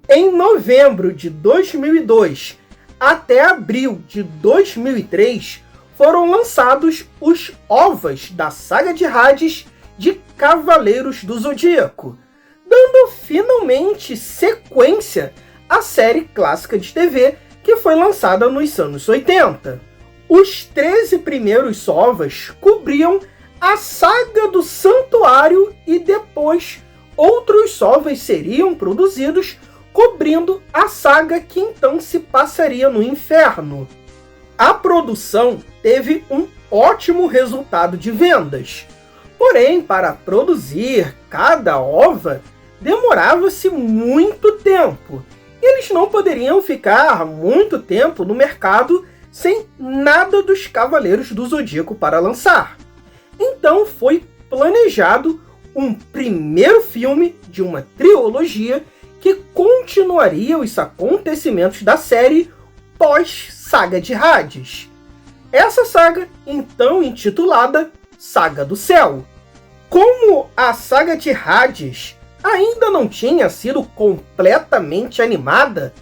Em novembro de 2002 até abril de 2003, foram lançados os OVAs da saga de Hades de Cavaleiros do Zodíaco, dando finalmente sequência à série clássica de TV que foi lançada nos anos 80. Os 13 primeiros OVAs cobriam a saga do Santuário e depois outros OVAs seriam produzidos cobrindo a saga que então se passaria no inferno. A produção teve um ótimo resultado de vendas, porém, para produzir cada OVA, demorava-se muito tempo. Eles não poderiam ficar muito tempo no mercado sem nada dos Cavaleiros do Zodíaco para lançar. Então foi planejado um primeiro filme de uma trilogia que continuaria os acontecimentos da série pós-saga de Hades. Essa saga, então intitulada Saga do Céu. Como a saga de Hades ainda não tinha sido completamente animada,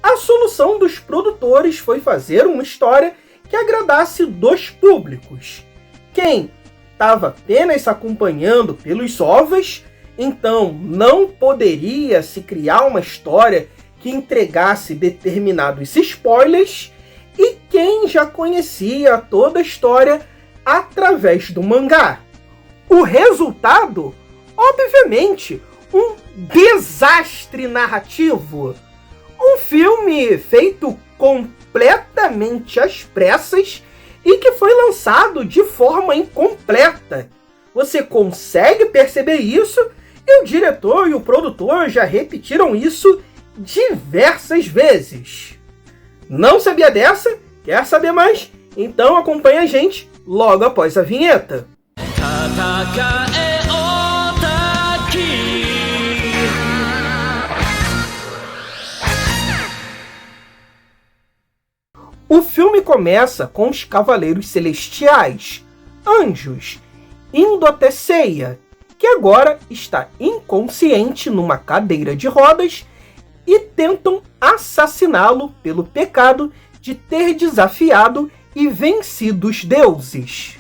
a solução dos produtores foi fazer uma história que agradasse dois públicos. Quem estava apenas acompanhando pelos OVAs, então não poderia se criar uma história que entregasse determinados spoilers, e quem já conhecia toda a história através do mangá. O resultado, obviamente, um desastre narrativo. Um filme feito completamente às pressas e que foi lançado de forma incompleta. Você consegue perceber isso? E o diretor e o produtor já repetiram isso diversas vezes. Não sabia dessa? Quer saber mais? Então acompanhe a gente logo após a vinheta. O filme começa com os Cavaleiros Celestiais, anjos, indo até Seiya, que agora está inconsciente numa cadeira de rodas, e tentam assassiná-lo pelo pecado de ter desafiado e vencido os deuses.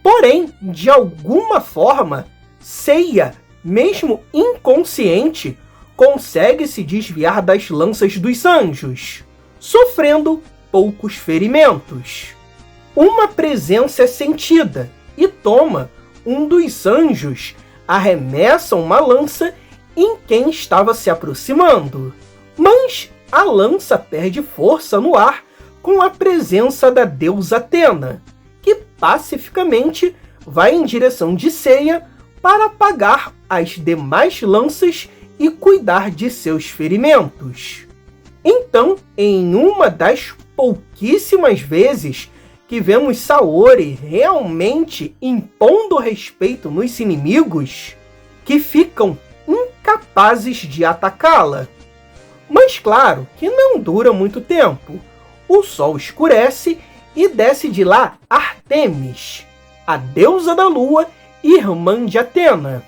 Porém, de alguma forma, Seiya, mesmo inconsciente, consegue se desviar das lanças dos anjos, sofrendo poucos ferimentos. Uma presença é sentida e toma um dos anjos, arremessa uma lança em quem estava se aproximando. Mas a lança perde força no ar com a presença da deusa Athena, que pacificamente vai em direção de Seiya para apagar as demais lanças e cuidar de seus ferimentos. Então, em uma das pouquíssimas vezes que vemos Saori realmente impondo respeito nos inimigos, que ficam incapazes de atacá-la. Mas claro que não dura muito tempo. O sol escurece e desce de lá Ártemis, a deusa da lua e irmã de Atena,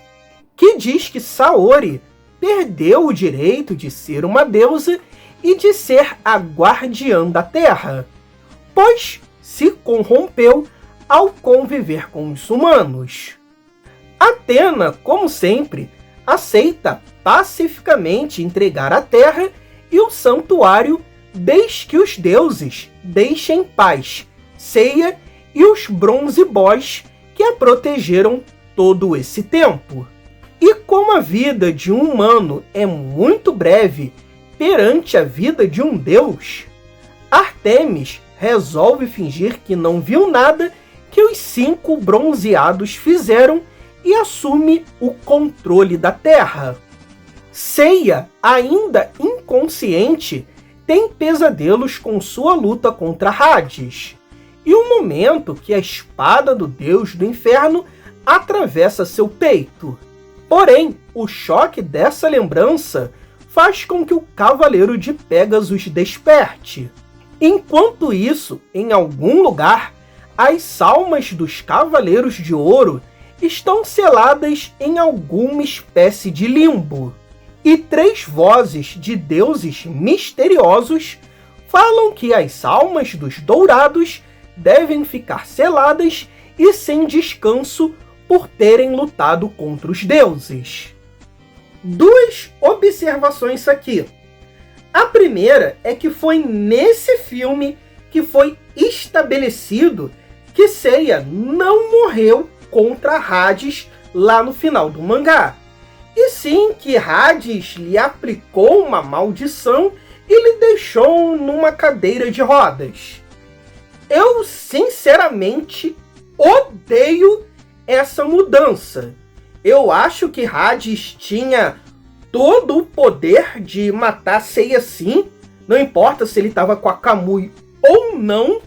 que diz que Saori perdeu o direito de ser uma deusa e de ser a guardiã da terra, pois se corrompeu ao conviver com os humanos. Atena, como sempre, aceita pacificamente entregar a terra e o santuário desde que os deuses deixem em paz Seiya e os Bronze Boys que a protegeram todo esse tempo. E como a vida de um humano é muito breve perante a vida de um deus, Ártemis resolve fingir que não viu nada que os 5 bronzeados fizeram e assume o controle da Terra. Seiya, ainda inconsciente, tem pesadelos com sua luta contra Hades, e o momento que a espada do deus do inferno atravessa seu peito. Porém, o choque dessa lembrança faz com que o Cavaleiro de Pégasus desperte. Enquanto isso, em algum lugar, as almas dos Cavaleiros de Ouro estão seladas em alguma espécie de limbo. E 3 vozes de deuses misteriosos falam que as almas dos dourados devem ficar seladas e sem descanso por terem lutado contra os deuses. 2 observações aqui. A primeira é que foi nesse filme que foi estabelecido que Seiya não morreu contra Hades lá no final do mangá, e sim que Hades lhe aplicou uma maldição e lhe deixou numa cadeira de rodas. Eu sinceramente odeio essa mudança. Eu acho que Hades tinha todo o poder de matar Seiya sim, não importa se ele estava com a Kamui ou não,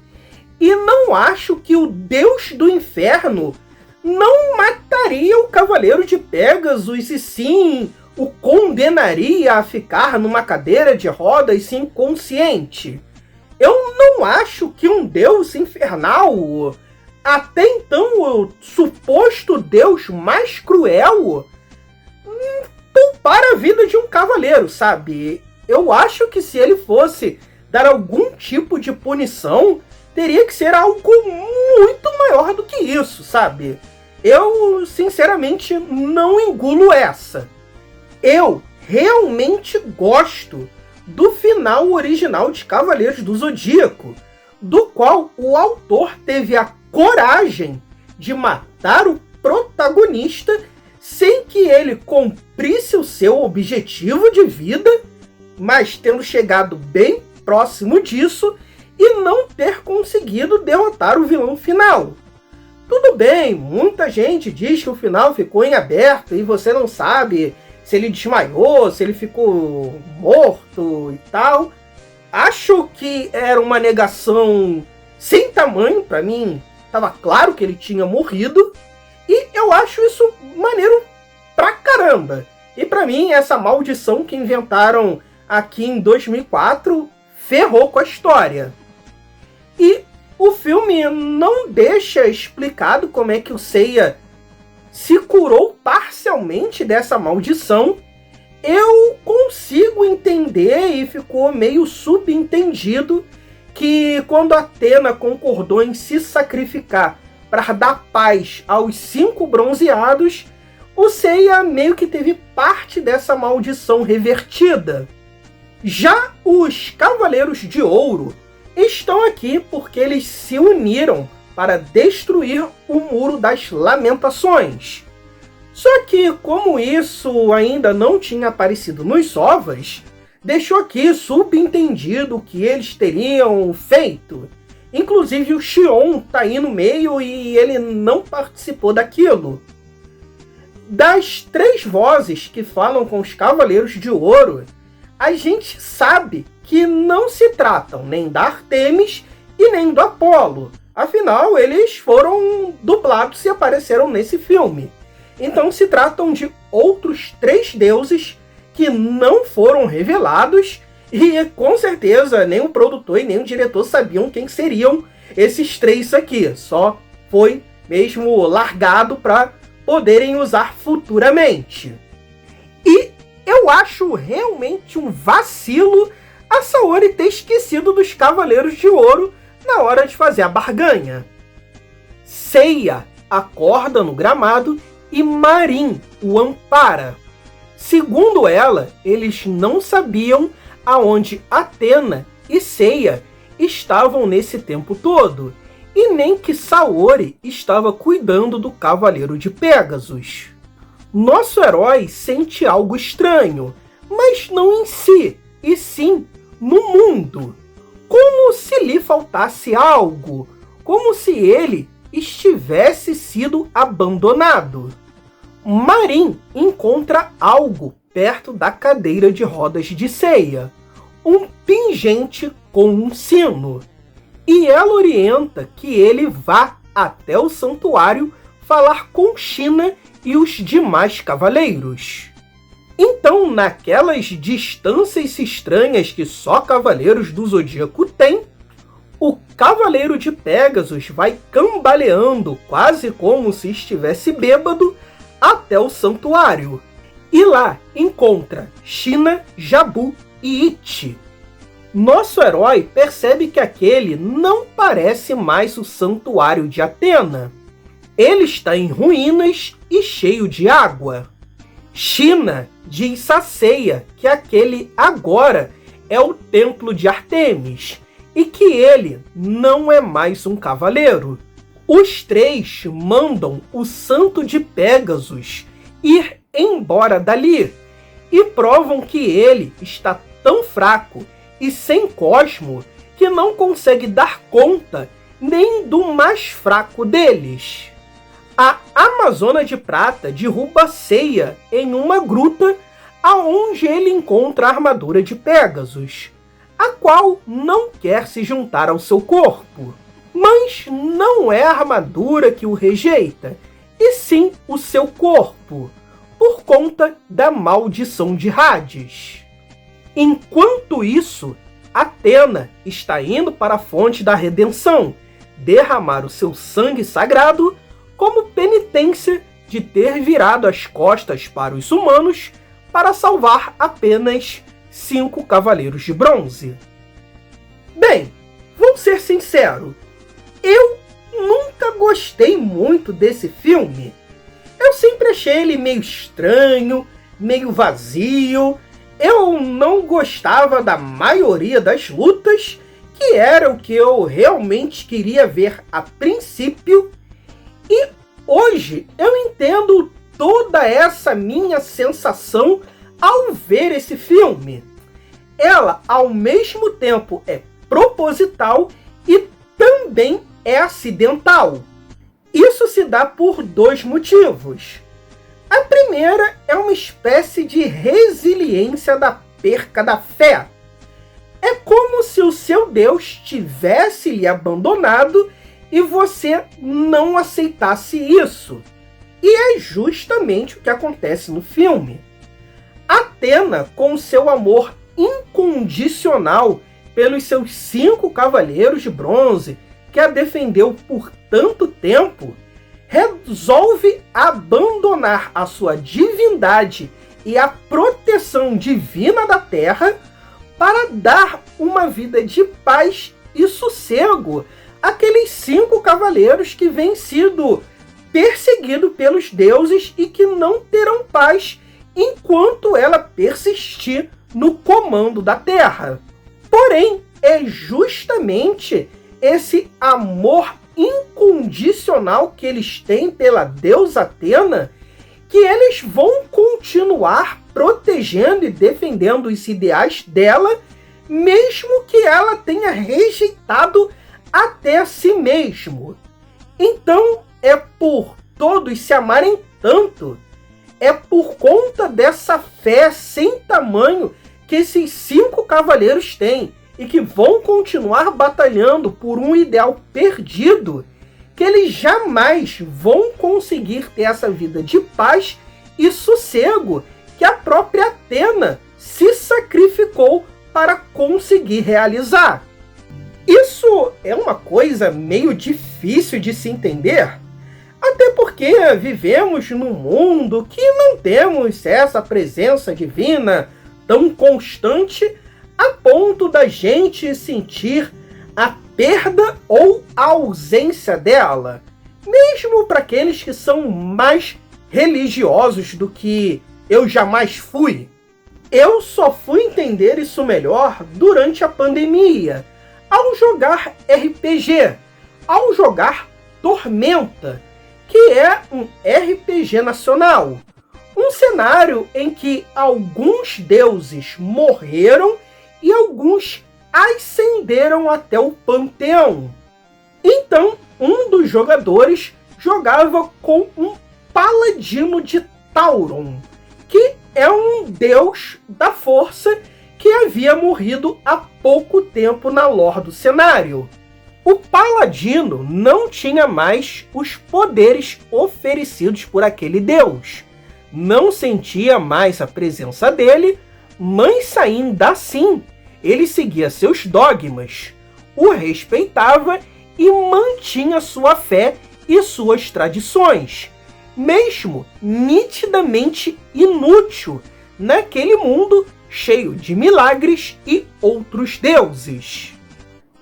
e não acho que o Deus do Inferno não mataria o Cavaleiro de Pégasus e sim o condenaria a ficar numa cadeira de rodas inconsciente. Eu não acho que um Deus infernal, até então o suposto Deus mais cruel, poupar a vida de um cavaleiro, sabe? Eu acho que se ele fosse dar algum tipo de punição, teria que ser algo muito maior do que isso, sabe? Eu, sinceramente, não engulo essa. Eu realmente gosto do final original de Cavaleiros do Zodíaco, do qual o autor teve a coragem de matar o protagonista sem que ele cumprisse o seu objetivo de vida, mas tendo chegado bem próximo disso e não ter conseguido derrotar o vilão final. Tudo bem, muita gente diz que o final ficou em aberto e você não sabe se ele desmaiou, se ele ficou morto e tal. Acho que era uma negação sem tamanho. Para mim, estava claro que ele tinha morrido. E eu acho isso maneiro pra caramba. E para mim, essa maldição que inventaram aqui em 2004 ferrou com a história. E o filme não deixa explicado como é que o Seiya se curou parcialmente dessa maldição. Eu consigo entender e ficou meio subentendido que quando Athena concordou em se sacrificar para dar paz aos 5 bronzeados, o Seiya meio que teve parte dessa maldição revertida. Já os Cavaleiros de Ouro estão aqui porque eles se uniram para destruir o Muro das Lamentações. Só que, como isso ainda não tinha aparecido nos OVAs, deixou aqui subentendido o que eles teriam feito. Inclusive o Xion tá aí no meio e ele não participou daquilo. Das 3 vozes que falam com os Cavaleiros de Ouro, a gente sabe que não se tratam nem da Artemis e nem do Apolo. Afinal, eles foram dublados e apareceram nesse filme. Então se tratam de outros 3 deuses que não foram revelados e com certeza nem o produtor e nem o diretor sabiam quem seriam esses 3 aqui. Só foi mesmo largado para poderem usar futuramente. E eu acho realmente um vacilo a Saori ter esquecido dos Cavaleiros de Ouro na hora de fazer a barganha. Seiya acorda no gramado e Marin o ampara. Segundo ela, eles não sabiam aonde Athena e Seiya estavam nesse tempo todo, e nem que Saori estava cuidando do Cavaleiro de Pégasus. Nosso herói sente algo estranho, mas não em si, e sim no mundo. Como se lhe faltasse algo, como se ele estivesse sido abandonado. Marin encontra algo perto da cadeira de rodas de Seiya, um pingente com um sino, e ela orienta que ele vá até o santuário falar com China e os demais cavaleiros. Então, naquelas distâncias estranhas que só Cavaleiros do Zodíaco têm, o Cavaleiro de Pégasus vai cambaleando, quase como se estivesse bêbado, até o santuário. E lá encontra China, Jabu e Iti. Nosso herói percebe que aquele não parece mais o santuário de Atena. Ele está em ruínas e cheio de água. China diz a Seiya que aquele agora é o templo de Ártemis e que ele não é mais um cavaleiro. Os três mandam o santo de Pégasus ir embora dali e provam que ele está tão fraco e sem Cosmo que não consegue dar conta nem do mais fraco deles. A Amazona de Prata derruba Seiya em uma gruta aonde ele encontra a armadura de Pégasus, a qual não quer se juntar ao seu corpo. Mas não é a armadura que o rejeita, e sim o seu corpo, por conta da maldição de Hades. Enquanto isso, Atena está indo para a fonte da redenção, derramar o seu sangue sagrado como penitência de ter virado as costas para os humanos para salvar apenas 5 cavaleiros de bronze. Bem, vou ser sincero, eu nunca gostei muito desse filme. Eu sempre achei ele meio estranho, meio vazio. Eu não gostava da maioria das lutas, que era o que eu realmente queria ver a princípio. E hoje eu entendo toda essa minha sensação ao ver esse filme. Ela, ao mesmo tempo, é proposital e também é acidental. Isso se dá por 2 motivos. A primeira é uma espécie de resiliência da perca da fé. É como se o seu Deus tivesse lhe abandonado e você não aceitasse isso. E é justamente o que acontece no filme. Atena, com seu amor incondicional pelos seus 5 cavaleiros de bronze, que a defendeu por tanto tempo, resolve abandonar a sua divindade e a proteção divina da Terra para dar uma vida de paz e sossego àqueles 5 cavaleiros que vêm sido perseguidos pelos deuses e que não terão paz enquanto ela persistir no comando da Terra. Porém, é justamente esse amor incondicional que eles têm pela deusa Atena que eles vão continuar protegendo e defendendo os ideais dela, mesmo que ela tenha rejeitado até a si mesmo. Então, é por todos se amarem tanto, é por conta dessa fé sem tamanho que esses 5 cavaleiros têm e que vão continuar batalhando por um ideal perdido, que eles jamais vão conseguir ter essa vida de paz e sossego que a própria Atena se sacrificou para conseguir realizar. Isso é uma coisa meio difícil de se entender, até porque vivemos num mundo que não temos essa presença divina tão constante a ponto da gente sentir a perda ou a ausência dela, mesmo para aqueles que são mais religiosos do que eu jamais fui. Eu só fui entender isso melhor durante a pandemia, ao jogar RPG, ao jogar Tormenta, que é um RPG nacional, um cenário em que alguns deuses morreram e alguns ascenderam até o panteão. Então, um dos jogadores jogava com um paladino de Tauron, que é um deus da força que havia morrido há pouco tempo na lore do cenário. O paladino não tinha mais os poderes oferecidos por aquele deus, não sentia mais a presença dele, mas ainda assim ele seguia seus dogmas, o respeitava e mantinha sua fé e suas tradições, mesmo nitidamente inútil naquele mundo cheio de milagres e outros deuses.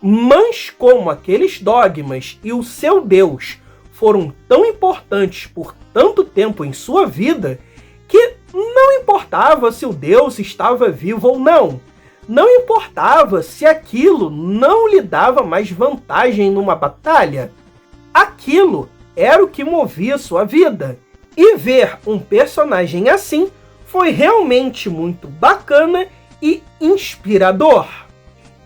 Mas como aqueles dogmas e o seu Deus foram tão importantes por tanto tempo em sua vida, que não importava se o Deus estava vivo ou não. Não importava se aquilo não lhe dava mais vantagem numa batalha. Aquilo era o que movia sua vida. E ver um personagem assim foi realmente muito bacana e inspirador.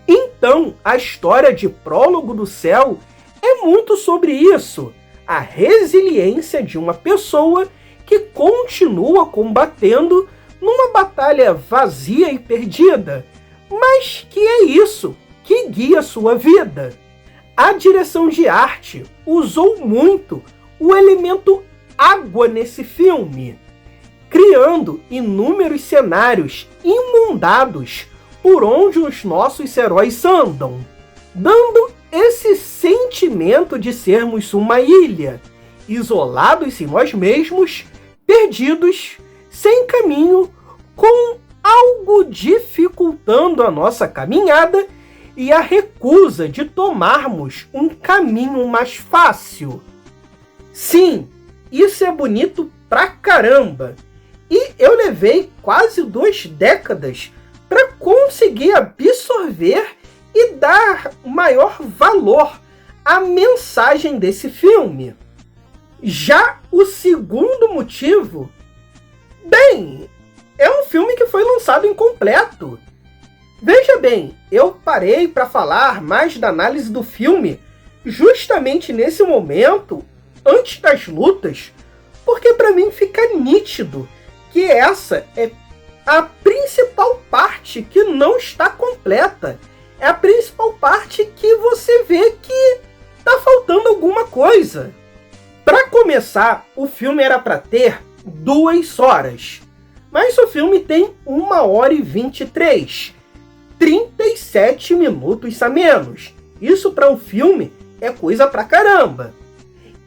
Então, a história de Prólogo do Céu é muito sobre isso. A resiliência de uma pessoa que continua combatendo numa batalha vazia e perdida, mas que é isso que guia sua vida. A direção de arte usou muito o elemento água nesse filme, criando inúmeros cenários inundados por onde os nossos heróis andam, dando esse sentimento de sermos uma ilha, isolados em nós mesmos, perdidos, sem caminho, com algo dificultando a nossa caminhada e a recusa de tomarmos um caminho mais fácil. Sim, isso é bonito pra caramba! E eu levei quase 2 décadas para conseguir absorver e dar maior valor à mensagem desse filme. Já o segundo motivo, bem, é um filme que foi lançado incompleto. Veja bem, eu parei para falar mais da análise do filme justamente nesse momento, antes das lutas, porque para mim fica nítido que essa é a principal parte que não está completa. É a principal parte que você vê que tá faltando alguma coisa. Para começar, o filme era para ter 2 horas. Mas o filme tem 1h23. 37 minutos a menos. Isso para um filme é coisa pra caramba.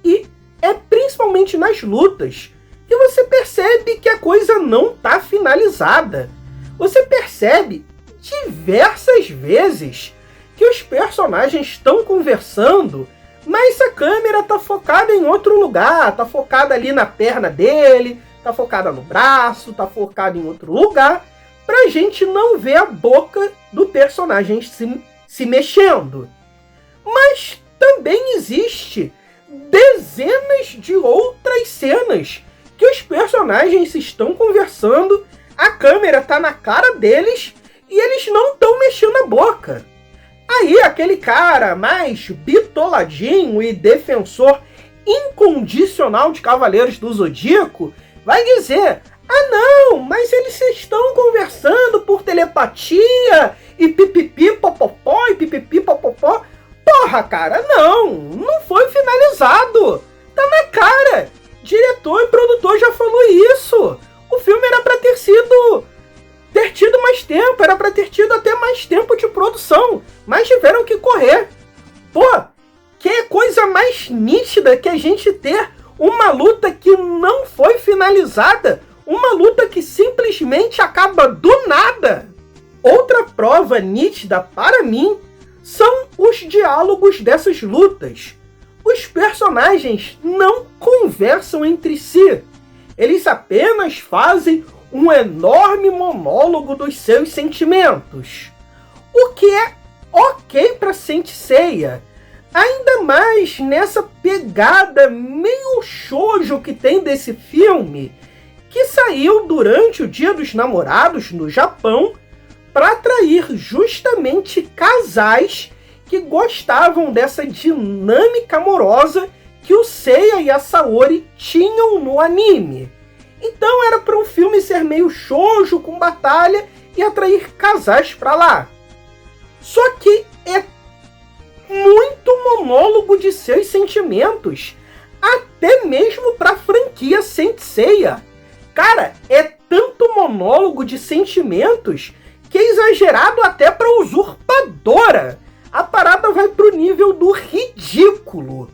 E é principalmente nas lutas que você percebe que a coisa não tá finalizada. Você percebe diversas vezes que os personagens estão conversando, mas a câmera tá focada em outro lugar, tá focada ali na perna dele, tá focada no braço, tá focada em outro lugar, pra gente não ver a boca do personagem se mexendo. Mas também existe dezenas de outras cenas que os personagens estão conversando, a câmera tá na cara deles e eles não estão mexendo a boca. Aí aquele cara mais bitoladinho e defensor incondicional de Cavaleiros do Zodíaco vai dizer: ah não, mas eles estão conversando por telepatia e pipipi popopó e pipipi popopó. Porra, cara, não foi finalizado. Tá na cara. Diretor e produtor já falou isso. O filme era pra ter tido mais tempo, era pra ter tido até mais tempo de produção, mas tiveram que correr. Pô, que coisa mais nítida que a gente ter uma luta que não foi finalizada, uma luta que simplesmente acaba do nada. Outra prova nítida para mim são os diálogos dessas lutas. Os personagens não conversam entre si. Eles apenas fazem um enorme monólogo dos seus sentimentos. O que é ok para Saint Seiya. Ainda mais nessa pegada meio shoujo que tem desse filme, que saiu durante o Dia dos Namorados no Japão para atrair justamente casais que gostavam dessa dinâmica amorosa que o Seiya e a Saori tinham no anime. Então era para um filme ser meio shoujo com batalha e atrair casais para lá. Só que é muito monólogo de seus sentimentos, até mesmo para a franquia Saint Seiya. Cara, é tanto monólogo de sentimentos que é exagerado até para Usurpadora. A parada vai pro nível do ridículo.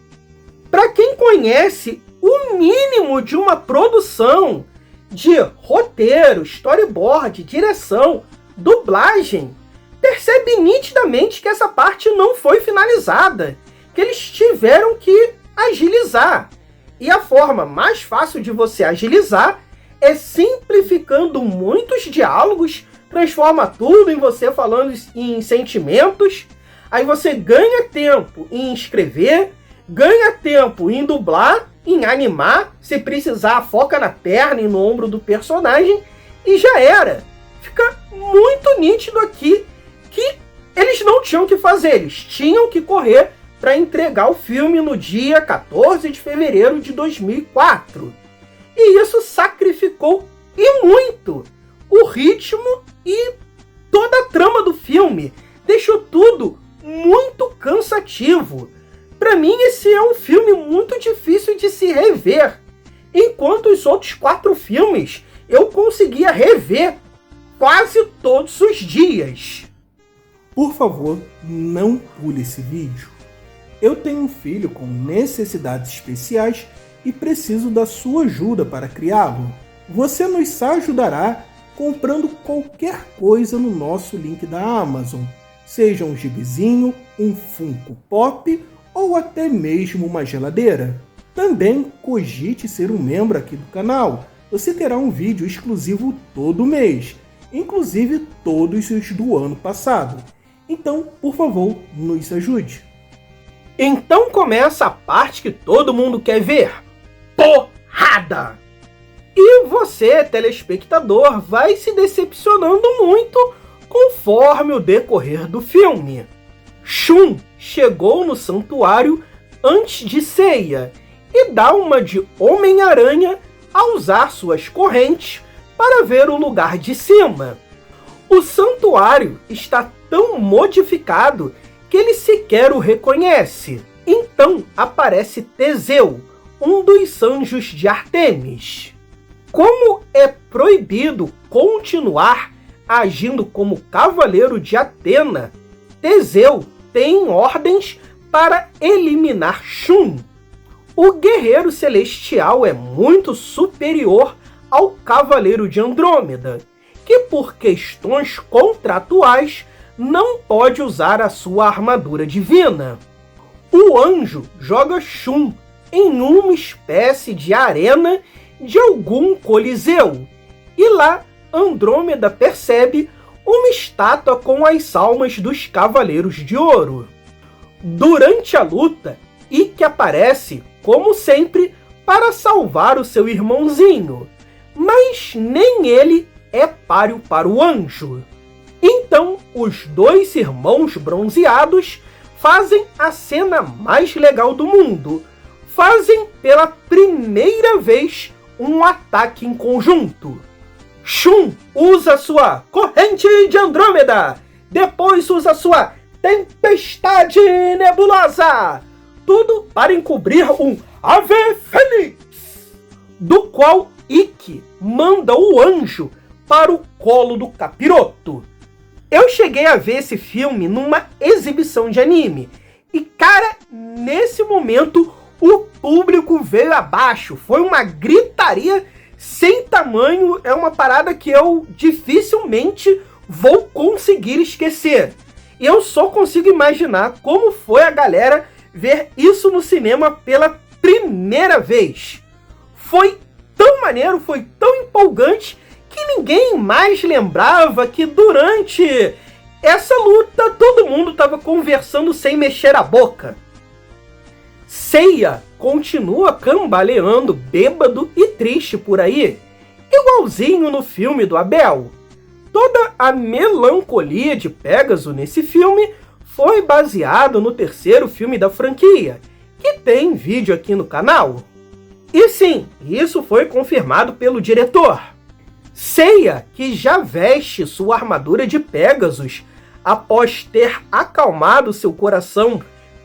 Para quem conhece o mínimo de uma produção de roteiro, storyboard, direção, dublagem, percebe nitidamente que essa parte não foi finalizada, que eles tiveram que agilizar. E a forma mais fácil de você agilizar é simplificando muitos diálogos, transforma tudo em você falando em sentimentos, aí você ganha tempo em escrever, ganha tempo em dublar, em animar, se precisar foca na perna e no ombro do personagem, e já era. Fica muito nítido aqui que eles não tinham que fazer, eles tinham que correr para entregar o filme no dia 14 de fevereiro de 2004. E isso sacrificou, e muito, o ritmo e toda a trama do filme. Deixou tudo muito cansativo. Para mim, esse é um filme muito difícil de se rever. Enquanto os outros 4 filmes eu conseguia rever quase todos os dias. Por favor, não pule esse vídeo. Eu tenho um filho com necessidades especiais e preciso da sua ajuda para criá-lo. Você nos ajudará comprando qualquer coisa no nosso link da Amazon, seja um gibizinho, um Funko Pop ou até mesmo uma geladeira. Também cogite ser um membro aqui do canal. Você terá um vídeo exclusivo todo mês, inclusive todos os do ano passado. Então, por favor, nos ajude. Então começa a parte que todo mundo quer ver. Porrada! E você, telespectador, vai se decepcionando muito conforme o decorrer do filme. Shun chegou no santuário antes de Seiya e dá uma de Homem-Aranha a usar suas correntes para ver o lugar de cima. O santuário está tão modificado que ele sequer o reconhece. Então aparece Teseu, um dos anjos de Ártemis. Como é proibido continuar agindo como cavaleiro de Atena, Teseu tem ordens para eliminar Shun. O guerreiro celestial é muito superior ao cavaleiro de Andrômeda, que por questões contratuais não pode usar a sua armadura divina. O anjo joga Shun em uma espécie de arena de algum coliseu, e lá Andrômeda percebe uma estátua com as almas dos Cavaleiros de Ouro. Durante a luta, Ikki aparece, como sempre, para salvar o seu irmãozinho, mas nem ele é páreo para o anjo. Então, os 2 irmãos bronzeados fazem a cena mais legal do mundo. Fazem pela primeira vez um ataque em conjunto. Shun usa sua corrente de Andrômeda, depois usa sua tempestade nebulosa, tudo para encobrir um Ave Fênix, do qual Ikki manda o anjo para o colo do capiroto. Eu cheguei a ver esse filme numa exibição de anime, e cara, nesse momento o público veio abaixo, foi uma gritaria sem tamanho, é uma parada que eu dificilmente vou conseguir esquecer. E eu só consigo imaginar como foi a galera ver isso no cinema pela primeira vez. Foi tão maneiro, foi tão empolgante, que ninguém mais lembrava que durante essa luta todo mundo estava conversando sem mexer a boca. Seiya continua cambaleando, bêbado e triste por aí, igualzinho no filme do Abel. Toda a melancolia de Pégaso nesse filme foi baseado no 3º filme da franquia, que tem vídeo aqui no canal. E sim, isso foi confirmado pelo diretor. Seiya, que já veste sua armadura de Pégasus após ter acalmado seu coração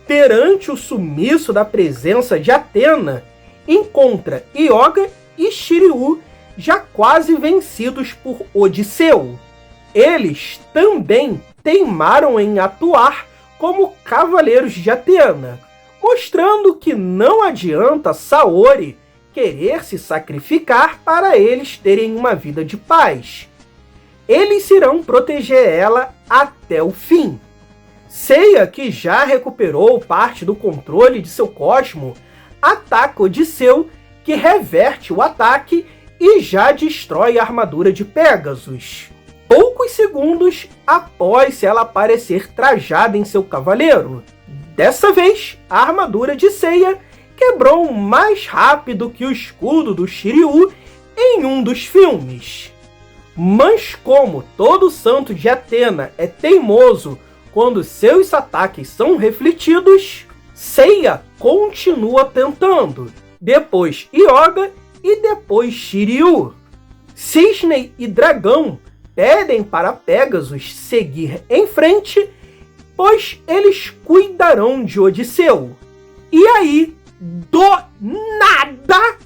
perante o sumiço da presença de Atena, encontra Hyoga e Shiryu já quase vencidos por Odisseu. Eles também teimaram em atuar como cavaleiros de Atena, mostrando que não adianta Saori querer se sacrificar para eles terem uma vida de paz. Eles irão proteger ela até o fim. Seiya, que já recuperou parte do controle de seu cosmo, ataca Odisseu, que reverte o ataque e já destrói a armadura de Pégasus, poucos segundos após ela aparecer trajada em seu cavaleiro. Dessa vez, a armadura de Seiya quebrou mais rápido que o escudo do Shiryu em um dos filmes. Mas como todo santo de Atena é teimoso quando seus ataques são refletidos, Seiya continua tentando, depois Hyoga e depois Shiryu. Cisne e Dragão pedem para Pégasus seguir em frente, pois eles cuidarão de Odisseu. E aí, do nada,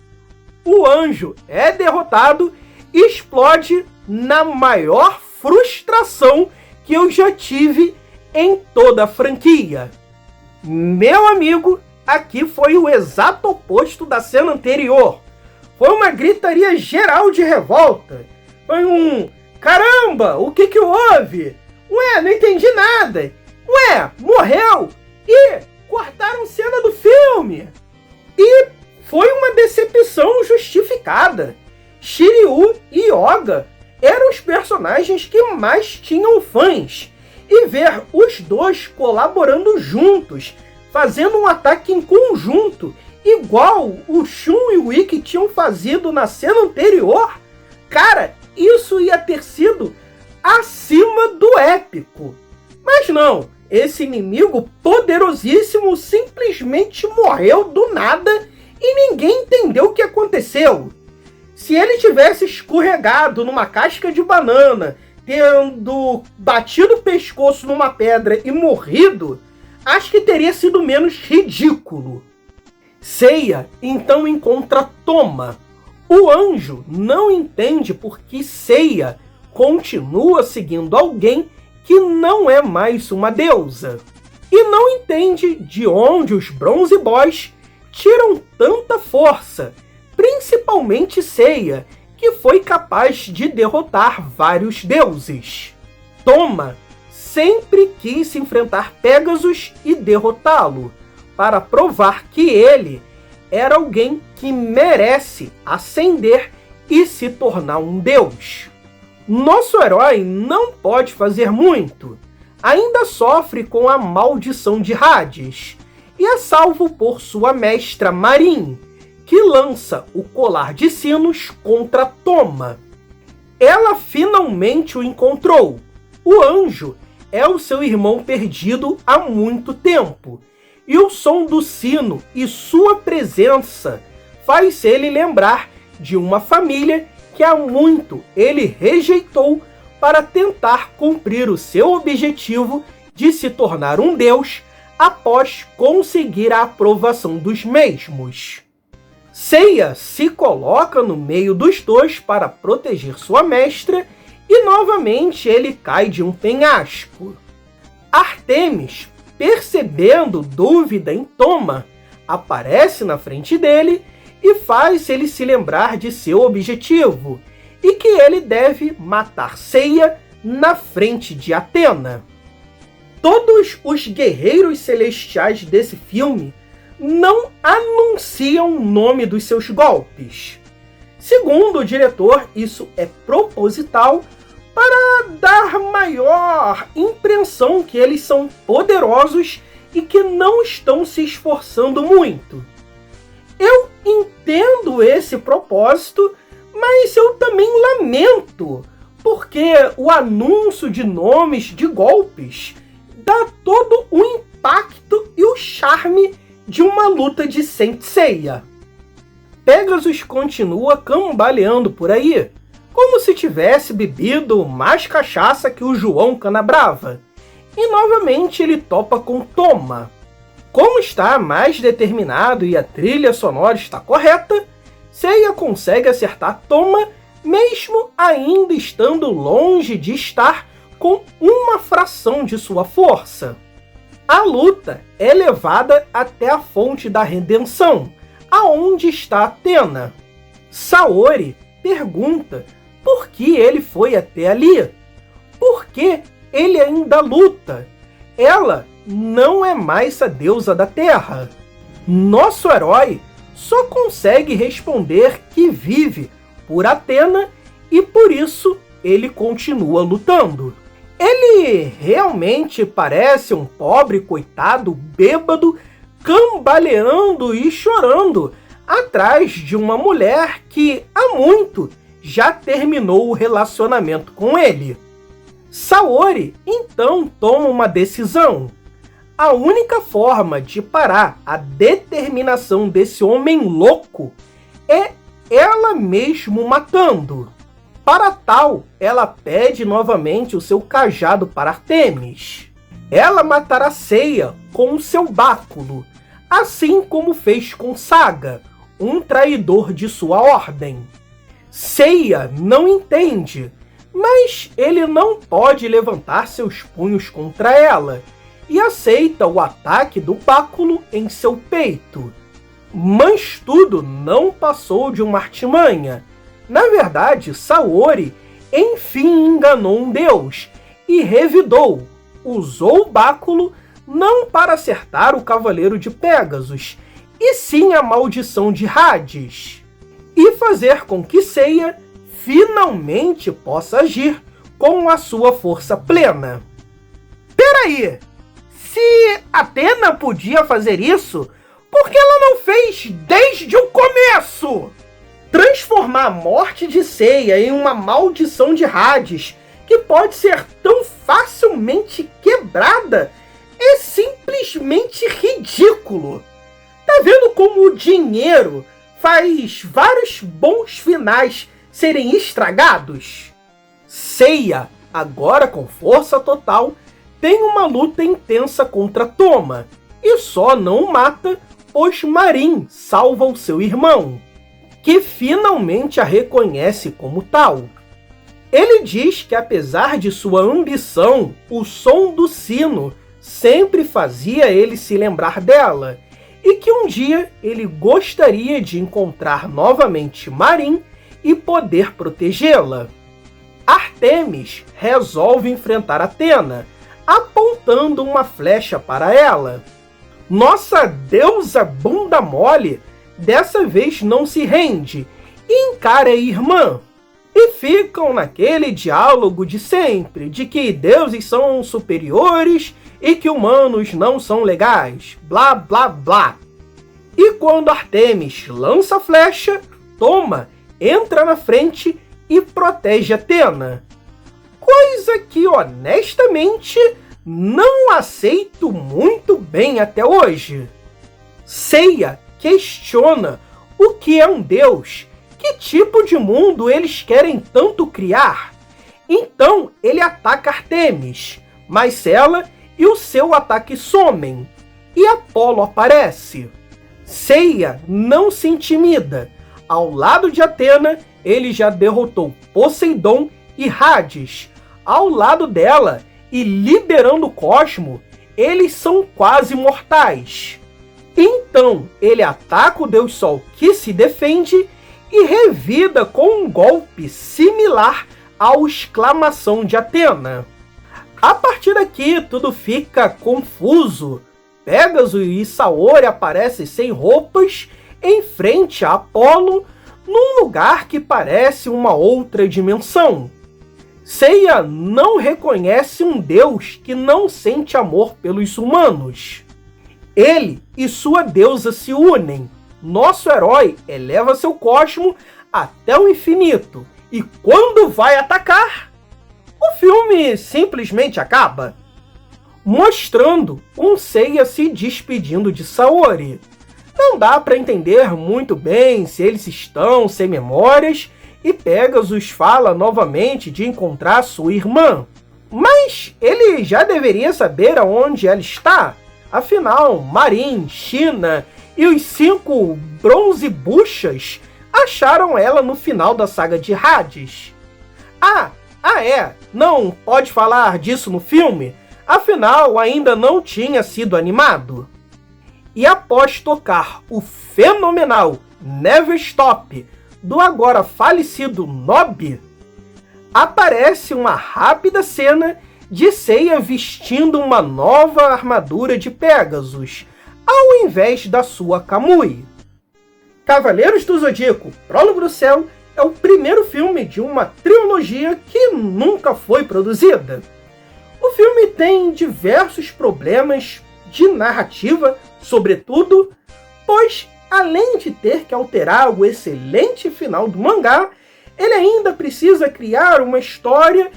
o anjo é derrotado e explode na maior frustração que eu já tive em toda a franquia. Meu amigo, aqui foi o exato oposto da cena anterior. Foi uma gritaria geral de revolta. Foi um... Caramba, o que houve? Ué, não entendi nada. Ué, morreu? E cortaram cena do filme. E foi uma decepção justificada. Shiryu e Hyoga eram os personagens que mais tinham fãs. E ver os dois colaborando juntos, fazendo um ataque em conjunto, igual o Shun e o Ikki tinham fazido na cena anterior, cara, isso ia ter sido acima do épico. Mas não, esse inimigo poderosíssimo simplesmente morreu do nada e ninguém entendeu o que aconteceu. Se ele tivesse escorregado numa casca de banana, tendo batido o pescoço numa pedra e morrido, acho que teria sido menos ridículo. Seiya então encontra Toma. O anjo não entende por que Seiya continua seguindo alguém que não é mais uma deusa. E não entende de onde os Bronze Boys tiram tanta força, principalmente Seiya, que foi capaz de derrotar vários deuses. Toma sempre quis enfrentar Pégasus e derrotá-lo, para provar que ele era alguém que merece ascender e se tornar um deus. Nosso herói não pode fazer muito, ainda sofre com a maldição de Hades, e é salvo por sua mestra Marin, que lança o colar de sinos contra Toma. Ela finalmente o encontrou. O anjo é o seu irmão perdido há muito tempo, e o som do sino e sua presença faz ele lembrar de uma família que há muito ele rejeitou para tentar cumprir o seu objetivo de se tornar um deus após conseguir a aprovação dos mesmos. Seiya se coloca no meio dos dois para proteger sua mestra e novamente ele cai de um penhasco. Artemis, percebendo dúvida em Toma, aparece na frente dele e faz ele se lembrar de seu objetivo e que ele deve matar Seiya na frente de Atena. Todos os guerreiros celestiais desse filme não anunciam o nome dos seus golpes. Segundo o diretor, isso é proposital para dar maior impressão que eles são poderosos e que não estão se esforçando muito. Eu entendo esse propósito, mas eu também lamento, porque o anúncio de nomes de golpes dá todo o impacto e o charme de uma luta de Saint Seiya. Pégasus continua cambaleando por aí, como se tivesse bebido mais cachaça que o João Canabrava, e novamente ele topa com Toma. Como está mais determinado e a trilha sonora está correta, Seiya consegue acertar Toma, mesmo ainda estando longe de estar com uma fração de sua força. A luta é levada até a fonte da redenção, aonde está Athena. Saori pergunta por que ele foi até ali. Por que ele ainda luta? Ela não é mais a deusa da terra. Nosso herói só consegue responder que vive por Athena e por isso ele continua lutando. Ele realmente parece um pobre coitado bêbado, cambaleando e chorando atrás de uma mulher que há muito já terminou o relacionamento com ele. Saori então toma uma decisão. A única forma de parar a determinação desse homem louco é ela mesmo matando. Para tal, ela pede novamente o seu cajado para Artemis. Ela matará Seiya com o seu báculo, assim como fez com Saga, um traidor de sua ordem. Seiya não entende, mas ele não pode levantar seus punhos contra ela e aceita o ataque do báculo em seu peito. Mas tudo não passou de uma artimanha. Na verdade, Saori enfim enganou um deus e revidou. Usou o báculo não para acertar o Cavaleiro de Pégasus, e sim a maldição de Hades, e fazer com que Seiya finalmente possa agir com a sua força plena. Peraí, se Athena podia fazer isso, por que ela não fez desde o começo? Transformar a morte de Seiya em uma maldição de Hades, que pode ser tão facilmente quebrada, é simplesmente ridículo. Tá vendo como o dinheiro faz vários bons finais serem estragados? Seiya, agora com força total, tem uma luta intensa contra Toma, e só não o mata, pois Marin salva o seu irmão, que finalmente a reconhece como tal. Ele diz que apesar de sua ambição, o som do sino sempre fazia ele se lembrar dela, e que um dia ele gostaria de encontrar novamente Marin e poder protegê-la. Artemis resolve enfrentar Athena, apontando uma flecha para ela. Nossa deusa bunda mole dessa vez não se rende e encara a irmã. E ficam naquele diálogo de sempre, de que deuses são superiores e que humanos não são legais, blá blá blá. E quando Artemis lança a flecha, Toma entra na frente e protege Athena. Coisa que honestamente não aceito muito bem até hoje. Seiya questiona o que é um deus, que tipo de mundo eles querem tanto criar. Então ele ataca Artemis, mas ela e o seu ataque somem, e Apolo aparece. Seiya não se intimida. Ao lado de Athena, ele já derrotou Poseidon e Hades. Ao lado dela, e liberando o Cosmo, eles são quase mortais. Então, ele ataca o Deus Sol que se defende e revida com um golpe similar ao exclamação de Athena. A partir daqui, tudo fica confuso. Pégaso e Saori aparecem sem roupas em frente a Apolo, num lugar que parece uma outra dimensão. Seiya não reconhece um deus que não sente amor pelos humanos. Ele e sua deusa se unem. Nosso herói eleva seu cosmo até o infinito. E quando vai atacar, o filme simplesmente acaba, mostrando um Seiya se despedindo de Saori. Não dá para entender muito bem se eles estão sem memórias, e Pégasus fala novamente de encontrar sua irmã. Mas ele já deveria saber aonde ela está. Afinal, Marin, China e os 5 bronze buchas acharam ela no final da saga de Hades. Não pode falar disso no filme? Afinal, ainda não tinha sido animado. E após tocar o fenomenal Never Stop, do agora falecido Nobby, aparece uma rápida cena de Seiya vestindo uma nova armadura de Pegasus, ao invés da sua Kamui. Cavaleiros do Zodíaco Prólogo do Céu é o primeiro filme de uma trilogia que nunca foi produzida. O filme tem diversos problemas de narrativa, sobretudo, pois, além de ter que alterar o excelente final do mangá, ele ainda precisa criar uma história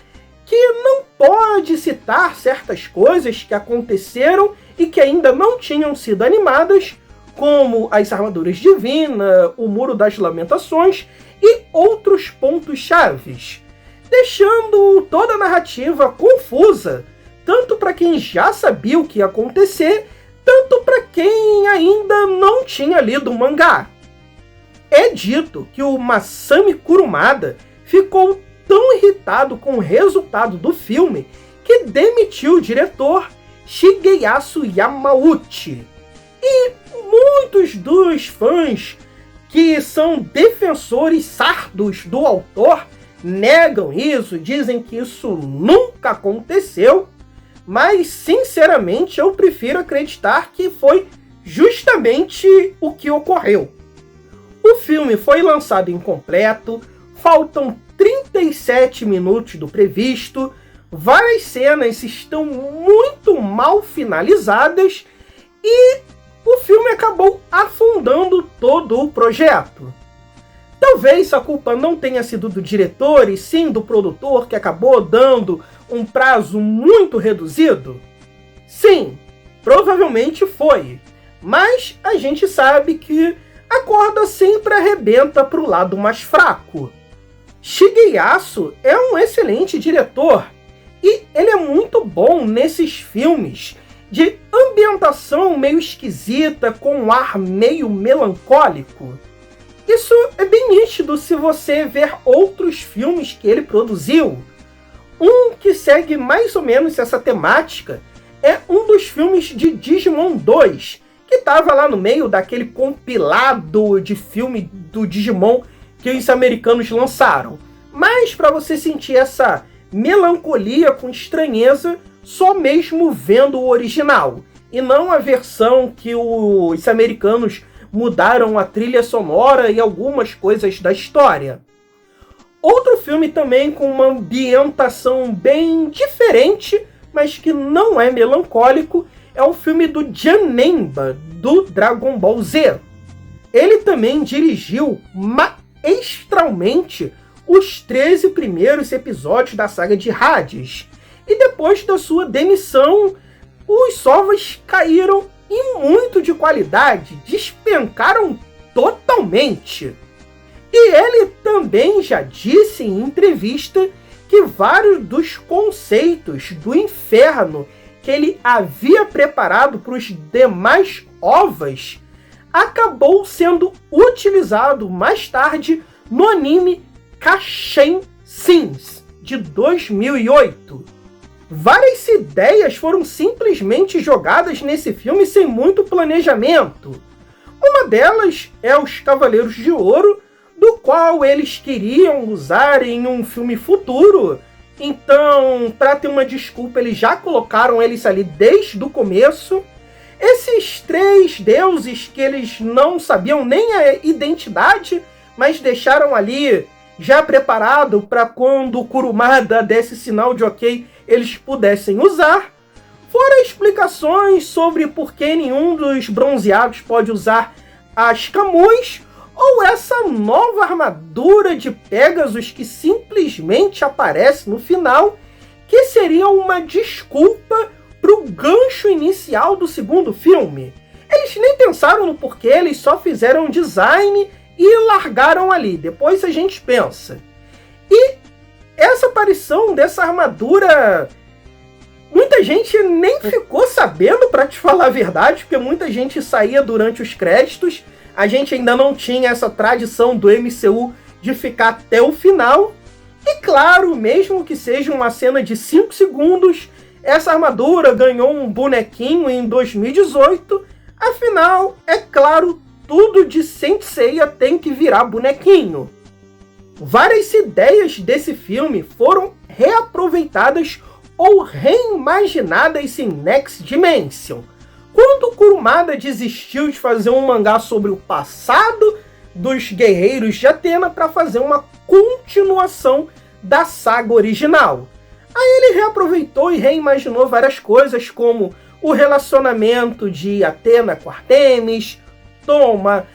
que não pode citar certas coisas que aconteceram e que ainda não tinham sido animadas, como as armaduras divinas, o Muro das Lamentações e outros pontos chaves, deixando toda a narrativa confusa, tanto para quem já sabia o que ia acontecer, tanto para quem ainda não tinha lido o mangá. É dito que o Masami Kurumada ficou tão irritado com o resultado do filme que demitiu o diretor Shigeyasu Yamauchi. E muitos dos fãs que são defensores sárdos do autor negam isso, dizem que isso nunca aconteceu, mas sinceramente eu prefiro acreditar que foi justamente o que ocorreu. O filme foi lançado incompleto, faltam 37 minutos do previsto, várias cenas estão muito mal finalizadas e o filme acabou afundando todo o projeto. Talvez a culpa não tenha sido do diretor e sim do produtor, que acabou dando um prazo muito reduzido? Sim, provavelmente foi. Mas a gente sabe que a corda sempre arrebenta para o lado mais fraco. Shigeyasu é um excelente diretor e ele é muito bom nesses filmes de ambientação meio esquisita, com um ar meio melancólico. Isso é bem nítido se você ver outros filmes que ele produziu. Um que segue mais ou menos essa temática é um dos filmes de Digimon 2, que estava lá no meio daquele compilado de filme do Digimon que os americanos lançaram. Mas para você sentir essa melancolia com estranheza, só mesmo vendo o original, e não a versão que os americanos mudaram a trilha sonora e algumas coisas da história. Outro filme também com uma ambientação bem diferente, mas que não é melancólico, é o filme do Janemba, do Dragon Ball Z. Ele também dirigiu maestralmente os 13 primeiros episódios da saga de Hades, e depois da sua demissão, os ovos caíram em muito de qualidade, despencaram totalmente. E ele também já disse em entrevista que vários dos conceitos do inferno que ele havia preparado para os demais ovas acabou sendo utilizado mais tarde no anime Kashen Sins, de 2008. Várias ideias foram simplesmente jogadas nesse filme sem muito planejamento. Uma delas é os Cavaleiros de Ouro, do qual eles queriam usar em um filme futuro. Então, para ter uma desculpa, eles já colocaram eles ali desde o começo. Esses 3 deuses que eles não sabiam nem a identidade, mas deixaram ali já preparado para quando o Kurumada desse sinal de ok, eles pudessem usar. Fora explicações sobre por que nenhum dos bronzeados pode usar as Kamuis, ou essa nova armadura de Pegasus que simplesmente aparece no final, que seria uma desculpa para o gancho inicial do segundo filme. Eles nem pensaram no porquê, eles só fizeram design e largaram ali. Depois a gente pensa. E essa aparição dessa armadura, muita gente nem ficou sabendo, para te falar a verdade, porque muita gente saía durante os créditos. A gente ainda não tinha essa tradição do MCU de ficar até o final. E claro, mesmo que seja uma cena de 5 segundos, essa armadura ganhou um bonequinho em 2018. Afinal, é claro, tudo de Saint Seiya tem que virar bonequinho. Várias ideias desse filme foram reaproveitadas ou reimaginadas em Next Dimension. Quando Kurumada desistiu de fazer um mangá sobre o passado dos guerreiros de Athena para fazer uma continuação da saga original. Aí ele reaproveitou e reimaginou várias coisas, como o relacionamento de Athena com Artemis,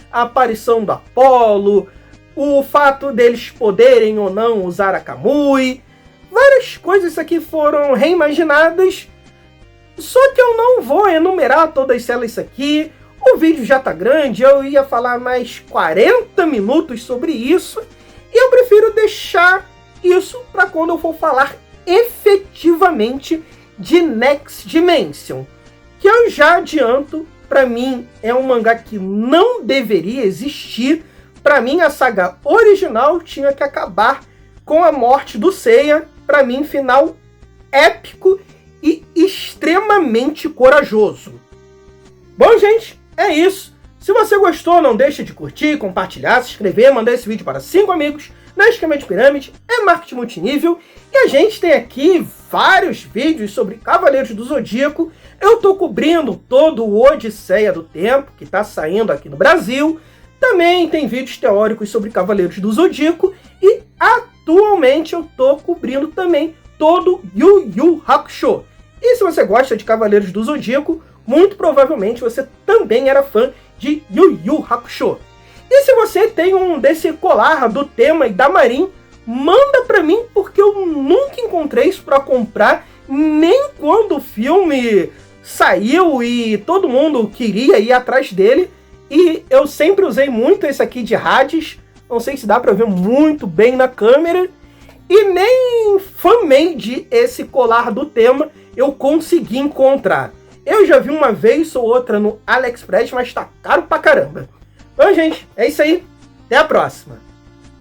a aparição do Apolo, o fato deles poderem ou não usar a Kamui. Várias coisas aqui foram reimaginadas, só que eu não vou enumerar todas elas aqui. O vídeo já tá grande, eu ia falar mais 40 minutos sobre isso, e eu prefiro deixar isso para quando eu for falar efetivamente de Next Dimension, que eu já adianto, para mim é um mangá que não deveria existir. Para mim a saga original tinha que acabar com a morte do Seiya. Para mim, final épico e extremamente corajoso. Bom, gente, é isso. Se você gostou, não deixa de curtir, compartilhar, se inscrever, mandar esse vídeo para 5 amigos. Não é esquema de pirâmide, é marketing multinível. E a gente tem aqui vários vídeos sobre Cavaleiros do Zodíaco. Eu estou cobrindo todo o Odisseia do Tempo, que está saindo aqui no Brasil. Também tem vídeos teóricos sobre Cavaleiros do Zodíaco. E atualmente eu estou cobrindo também todo Yu Yu Hakusho. E se você gosta de Cavaleiros do Zodíaco, muito provavelmente você também era fã de Yu Yu Hakusho. E se você tem um desse colar do Tema e da Marin, manda pra mim, porque eu nunca encontrei isso pra comprar, nem quando o filme saiu e todo mundo queria ir atrás dele. E eu sempre usei muito esse aqui de Hades, não sei se dá pra ver muito bem na câmera, e nem fan-made esse colar do Tema eu consegui encontrar. Eu já vi uma vez ou outra no AliExpress, mas tá caro pra caramba. Bom, gente, é isso aí. Até a próxima.